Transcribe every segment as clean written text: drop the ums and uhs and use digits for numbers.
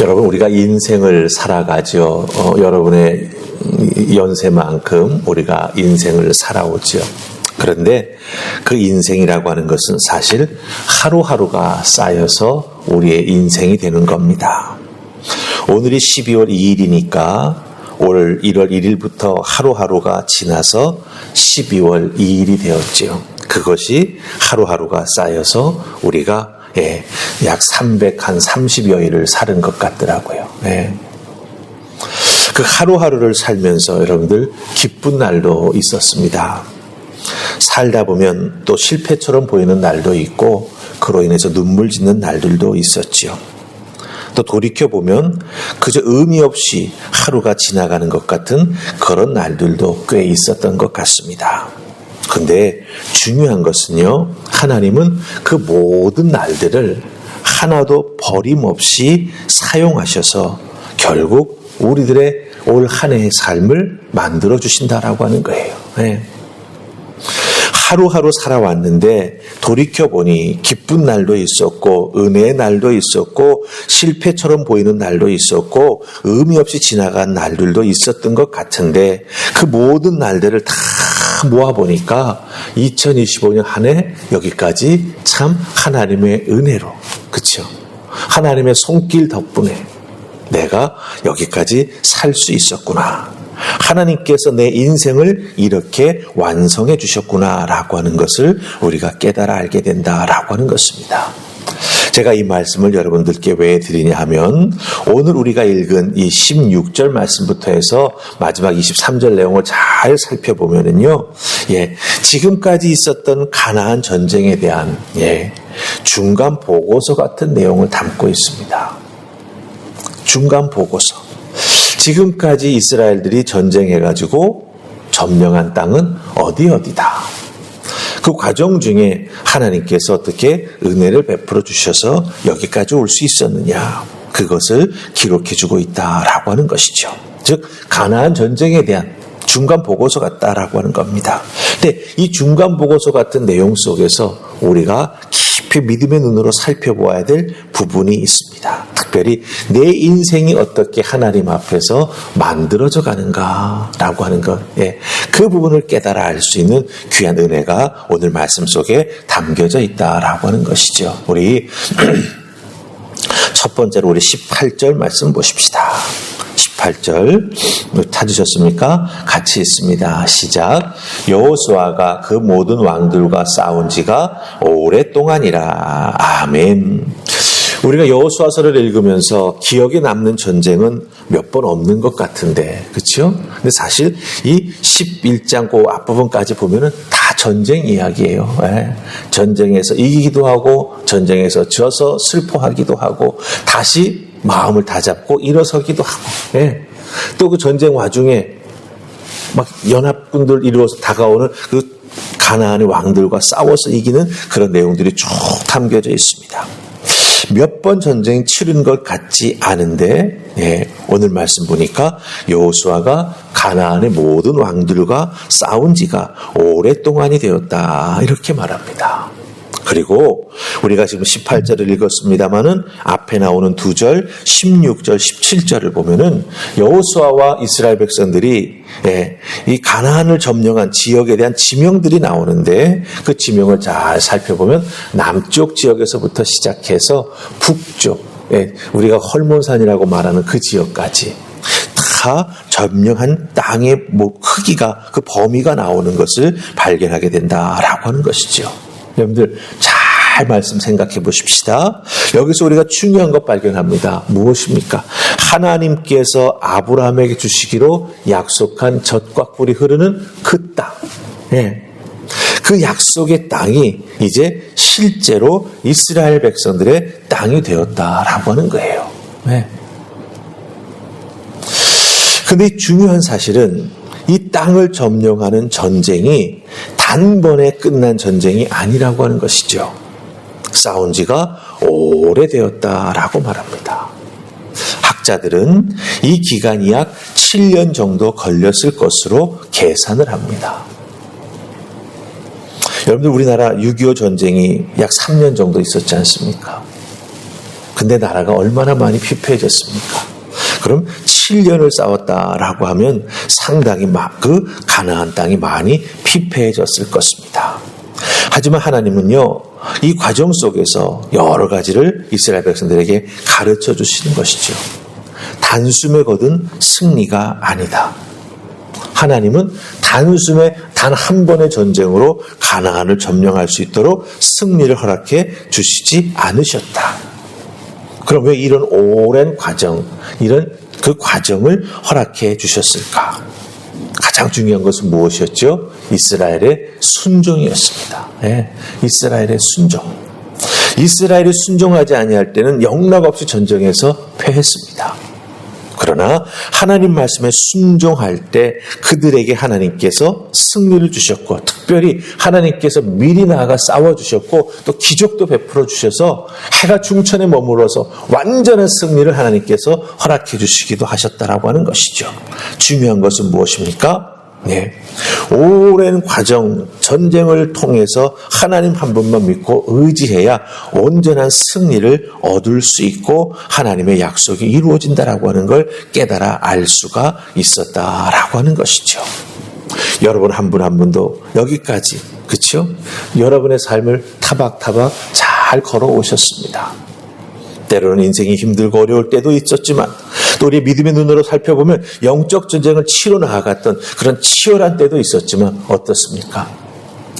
여러분, 우리가 인생을 살아가죠. 여러분의 연세만큼 우리가 인생을 살아오죠. 그런데 그 인생이라고 하는 것은 사실 하루하루가 쌓여서 우리의 인생이 되는 겁니다. 오늘이 12월 2일이니까 올 1월 1일부터 하루하루가 지나서 12월 2일이 되었지요. 그것이 하루하루가 쌓여서 우리가 약 330여일을 사는 것 같더라고요. 그 하루하루를 살면서 여러분들 기쁜 날도 있었습니다. 살다 보면 또 실패처럼 보이는 날도 있고 그로 인해서 눈물 짓는 날들도 있었지요. 또 돌이켜보면 그저 의미 없이 하루가 지나가는 것 같은 그런 날들도 꽤 있었던 것 같습니다. 근데 중요한 것은요, 하나님은 그 모든 날들을 하나도 버림없이 사용하셔서 결국 우리들의 올 한 해의 삶을 만들어 주신다라고 하는 거예요. 하루하루 살아왔는데 돌이켜보니 기쁜 날도 있었고 은혜의 날도 있었고 실패처럼 보이는 날도 있었고 의미 없이 지나간 날들도 있었던 것 같은데 그 모든 날들을 다 모아보니까 2025년 한 해 여기까지 참 하나님의 은혜로, 그렇죠? 하나님의 손길 덕분에 내가 여기까지 살 수 있었구나. 하나님께서 내 인생을 이렇게 완성해 주셨구나라고 하는 것을 우리가 깨달아 알게 된다라고 하는 것입니다. 제가 이 말씀을 여러분들께 왜 드리냐 하면 오늘 우리가 읽은 이 16절 말씀부터 해서 마지막 23절 내용을 잘 살펴보면은요, 지금까지 있었던 가나안 전쟁에 대한 중간 보고서 같은 내용을 담고 있습니다. 중간 보고서. 지금까지 이스라엘들이 전쟁해가지고 점령한 땅은 어디다. 그 과정 중에 하나님께서 어떻게 은혜를 베풀어 주셔서 여기까지 올 수 있었느냐. 그것을 기록해주고 있다라고 하는 것이죠. 즉 가나안 전쟁에 대한 중간 보고서 같다라고 하는 겁니다. 근데 이 중간 보고서 같은 내용 속에서 우리가 깊이 믿음의 눈으로 살펴보아야 될 부분이 있습니다. 특별히 내 인생이 어떻게 하나님 앞에서 만들어져 가는가라고 하는 것, 그 부분을 깨달아 알 수 있는 귀한 은혜가 오늘 말씀 속에 담겨져 있다라고 하는 것이죠. 우리 첫 번째로 우리 18절 말씀 보십시다. 18절 찾으셨습니까? 같이 있습니다. 시작. 여호수아가 그 모든 왕들과 싸운 지가 오랫동안이라. 아멘. 우리가 여호수아서를 읽으면서 기억에 남는 전쟁은 몇 번 없는 것 같은데, 그렇죠? 근데 사실 이 11장 그 앞부분까지 보면은 다 전쟁 이야기예요. 전쟁에서 이기기도 하고 전쟁에서 져서 슬퍼하기도 하고 다시 마음을 다잡고 일어서기도 하고, 또 그 전쟁 와중에 막 연합군들 이루어서 다가오는 그 가나안의 왕들과 싸워서 이기는 그런 내용들이 쭉 담겨져 있습니다. 몇 번 전쟁 치른 것 같지 않은데, 오늘 말씀 보니까 여호수아가 가나안의 모든 왕들과 싸운 지가 오랫동안이 되었다, 이렇게 말합니다. 그리고 우리가 지금 18절을 읽었습니다마는 앞에 나오는 2절 16절 17절을 보면은 여호수아와 이스라엘 백성들이 이 가나안을 점령한 지역에 대한 지명들이 나오는데 그 지명을 잘 살펴보면 남쪽 지역에서부터 시작해서 북쪽, 우리가 헐몬산이라고 말하는 그 지역까지 다 점령한 땅의 크기가, 그 범위가 나오는 것을 발견하게 된다라고 하는 것이죠. 여러분들 잘 말씀 생각해 보십시다. 여기서 우리가 중요한 것 발견합니다. 무엇입니까? 하나님께서 아브라함에게 주시기로 약속한 젖과 꿀이 흐르는 그 땅. 그 약속의 땅이 이제 실제로 이스라엘 백성들의 땅이 되었다라고 하는 거예요. 그런데 중요한 사실은 이 땅을 점령하는 전쟁이 단번에 끝난 전쟁이 아니라고 하는 것이죠. 싸운 지가 오래되었다라고 말합니다. 학자들은 이 기간이 약 7년 정도 걸렸을 것으로 계산을 합니다. 여러분들 우리나라 6.25 전쟁이 약 3년 정도 있었지 않습니까? 근데 나라가 얼마나 많이 피폐해졌습니까? 그럼 7년을 싸웠다라고 하면 상당히 그 가나안 땅이 많이 피폐해졌을 것입니다. 하지만 하나님은요, 이 과정 속에서 여러 가지를 이스라엘 백성들에게 가르쳐 주시는 것이죠. 단숨에 거둔 승리가 아니다. 하나님은 단숨에 단 한 번의 전쟁으로 가나안을 점령할 수 있도록 승리를 허락해 주시지 않으셨다. 그럼 왜 이런 오랜 과정, 이런 그 과정을 허락해 주셨을까? 가장 중요한 것은 무엇이었죠? 이스라엘의 순종이었습니다. 네, 이스라엘의 순종. 이스라엘이 순종하지 아니할 때는 영락없이 전쟁에서 패했습니다. 그러나 하나님 말씀에 순종할 때 그들에게 하나님께서 승리를 주셨고, 특별히 하나님께서 미리 나아가 싸워주셨고, 또 기적도 베풀어 주셔서 해가 중천에 머물러서 완전한 승리를 하나님께서 허락해 주시기도 하셨다라고 하는 것이죠. 중요한 것은 무엇입니까? 네, 오랜 과정, 전쟁을 통해서 하나님 한 분만 믿고 의지해야 온전한 승리를 얻을 수 있고 하나님의 약속이 이루어진다라고 하는 걸 깨달아 알 수가 있었다라고 하는 것이죠. 여러분 한 분 한 분도 여기까지, 그렇죠? 여러분의 삶을 타박타박 잘 걸어오셨습니다. 때로는 인생이 힘들고 어려울 때도 있었지만, 또 우리 믿음의 눈으로 살펴보면 영적 전쟁을 치러 나아갔던 그런 치열한 때도 있었지만 어떻습니까?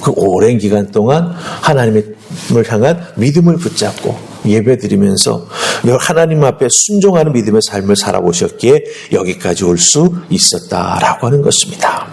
그 오랜 기간 동안 하나님을 향한 믿음을 붙잡고 예배드리면서 하나님 앞에 순종하는 믿음의 삶을 살아보셨기에 여기까지 올 수 있었다라고 하는 것입니다.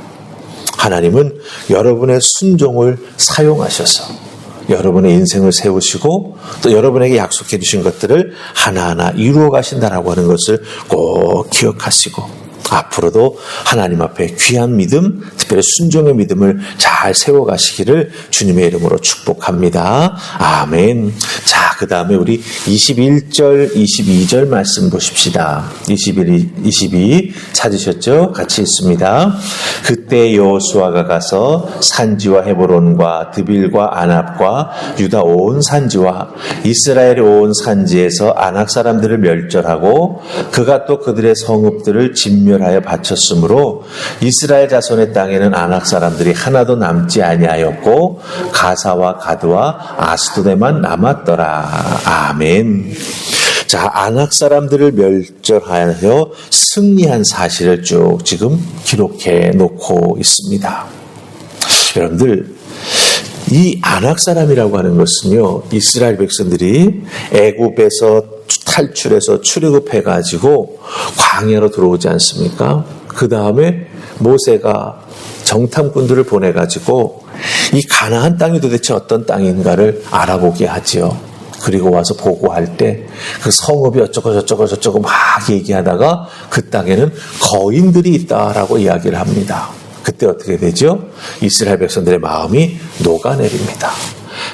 하나님은 여러분의 순종을 사용하셔서 여러분의 인생을 세우시고 또 여러분에게 약속해 주신 것들을 하나하나 이루어 가신다라고 하는 것을 꼭 기억하시고, 앞으로도 하나님 앞에 귀한 믿음, 특별히 순종의 믿음을 잘 세워가시기를 주님의 이름으로 축복합니다. 아멘. 자, 그 다음에 우리 21절, 22절 말씀 보십시다. 21, 22 찾으셨죠? 같이 있습니다. 그때 여호수아가 가서 산지와 헤브론과 드빌과 아납과 유다 온 산지와 이스라엘의 온 산지에서 아낙 사람들을 멸절하고 그가 또 그들의 성읍들을 진멸하여 바쳤으므로 이스라엘 자손의 땅에는 아낙 사람들이 하나도 남지 아니하였고 가사와 가드와 아스도데만 남았더라. 아멘. 자, 아낙 사람들을 멸절하여 승리한 사실을 쭉 지금 기록해 놓고 있습니다. 여러분들, 이 아낙 사람이라고 하는 것은요, 이스라엘 백성들이 애굽에서 탈출해서 출애굽해가지고 광야로 들어오지 않습니까? 그 다음에 모세가 정탐꾼들을 보내가지고 이 가나안 땅이 도대체 어떤 땅인가를 알아보게 하지요. 그리고 와서 보고할 때 그 성읍이 어쩌고 막 얘기하다가 그 땅에는 거인들이 있다라고 이야기를 합니다. 그때 어떻게 되죠? 이스라엘 백성들의 마음이 녹아내립니다.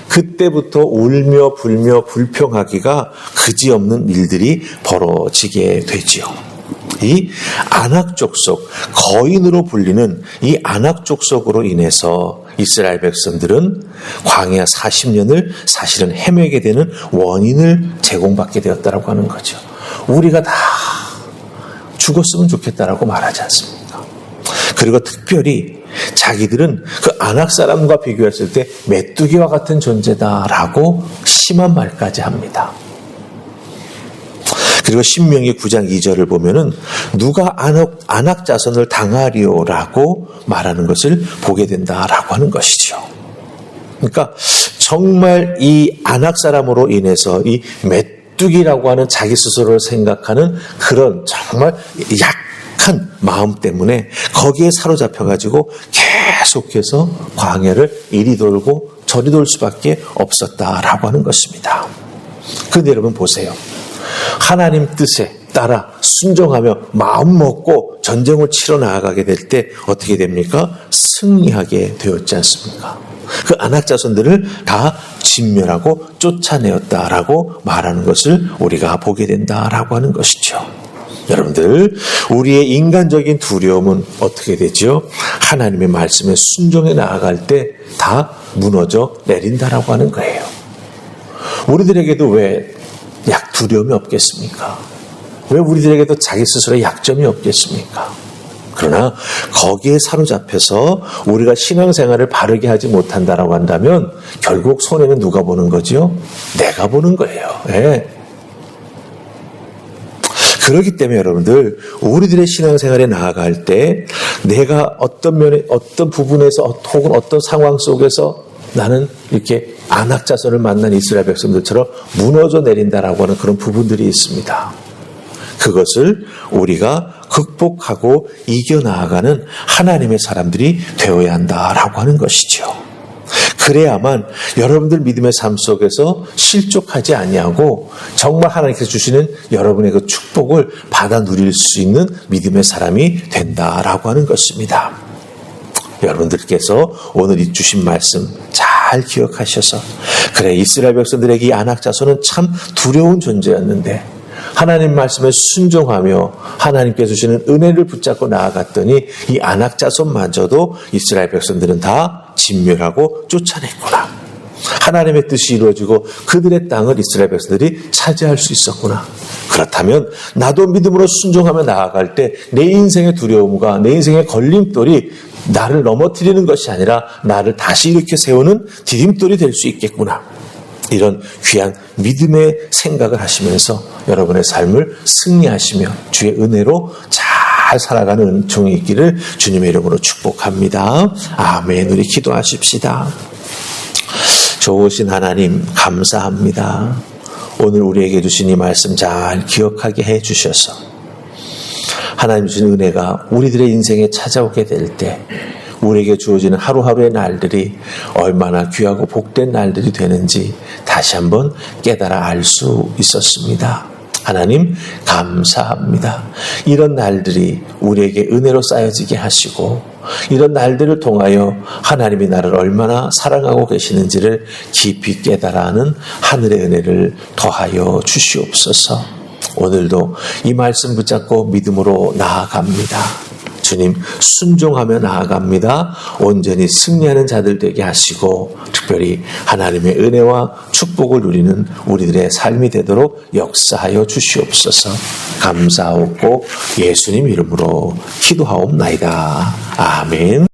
그때부터 울며 불며 불평하기가 그지없는 일들이 벌어지게 되지요. 이 아낙 족속, 거인으로 불리는 이 아낙 족속으로 인해서 이스라엘 백성들은 광야 40년을 사실은 헤매게 되는 원인을 제공받게 되었다라고 하는 거죠. 우리가 다 죽었으면 좋겠다라고 말하지 않습니까? 그리고 특별히 자기들은 그 아낙 사람과 비교했을 때 메뚜기와 같은 존재다라고 심한 말까지 합니다. 그리고 신명기 9장 2절을 보면은 누가 아낙 자손을 당하리오라고 말하는 것을 보게 된다라고 하는 것이죠. 그러니까 정말 이 아낙 사람으로 인해서 이 메뚜기라고 하는 자기 스스로를 생각하는 그런 정말 약한 마음 때문에 거기에 사로잡혀가지고 계속해서 광야를 이리 돌고 저리 돌 수밖에 없었다라고 하는 것입니다. 그런데 여러분 보세요. 하나님 뜻에 따라 순종하며 마음 먹고 전쟁을 치러 나아가게 될 때 어떻게 됩니까? 승리하게 되었지 않습니까? 그 아낙 자손들을 다 진멸하고 쫓아내었다라고 말하는 것을 우리가 보게 된다라고 하는 것이죠. 여러분들, 우리의 인간적인 두려움은 어떻게 되죠? 하나님의 말씀에 순종해 나아갈 때 다 무너져 내린다라고 하는 거예요. 우리들에게도 왜 두려움이 없겠습니까? 왜 우리들에게도 자기 스스로의 약점이 없겠습니까? 그러나 거기에 사로잡혀서 우리가 신앙생활을 바르게 하지 못한다라고 한다면 결국 손해는 누가 보는 거죠? 내가 보는 거예요. 네. 그렇기 때문에 여러분들 우리들의 신앙생활에 나아갈 때 내가 어떤 면에 어떤 부분에서 혹은 어떤 상황 속에서 나는 이렇게 안악자손을 만난 이스라엘 백성들처럼 무너져 내린다라고 하는 그런 부분들이 있습니다. 그것을 우리가 극복하고 이겨나가는 하나님의 사람들이 되어야 한다라고 하는 것이죠. 그래야만 여러분들 믿음의 삶 속에서 실족하지 아니하고 정말 하나님께서 주시는 여러분의 그 축복을 받아 누릴 수 있는 믿음의 사람이 된다라고 하는 것입니다. 여러분들께서 오늘 이 주신 말씀 잘 기억하셔서 그래 이스라엘 백성들에게 이 안악자손은 참 두려운 존재였는데 하나님 말씀에 순종하며 하나님께서 주시는 은혜를 붙잡고 나아갔더니 이 안악자손마저도 이스라엘 백성들은 다 진멸하고 쫓아냈구나. 하나님의 뜻이 이루어지고 그들의 땅을 이스라엘 백성들이 차지할 수 있었구나. 그렇다면 나도 믿음으로 순종하며 나아갈 때 내 인생의 두려움과 내 인생의 걸림돌이 나를 넘어뜨리는 것이 아니라 나를 다시 일으켜 세우는 디딤돌이 될 수 있겠구나. 이런 귀한 믿음의 생각을 하시면서 여러분의 삶을 승리하시며 주의 은혜로 잘 살아가는 종이 있기를 주님의 이름으로 축복합니다. 아멘. 우리 기도하십시다. 좋으신 하나님 감사합니다. 오늘 우리에게 주신 이 말씀 잘 기억하게 해주셔서 하나님 주신 은혜가 우리들의 인생에 찾아오게 될 때 우리에게 주어지는 하루하루의 날들이 얼마나 귀하고 복된 날들이 되는지 다시 한번 깨달아 알 수 있었습니다. 하나님 감사합니다. 이런 날들이 우리에게 은혜로 쌓여지게 하시고 이런 날들을 통하여 하나님이 나를 얼마나 사랑하고 계시는지를 깊이 깨달아하는 하늘의 은혜를 더하여 주시옵소서. 오늘도 이 말씀 붙잡고 믿음으로 나아갑니다. 주님 순종하며 나아갑니다. 온전히 승리하는 자들 되게 하시고 특별히 하나님의 은혜와 축복을 누리는 우리들의 삶이 되도록 역사하여 주시옵소서. 감사하고 예수님 이름으로 기도하옵나이다. 아멘.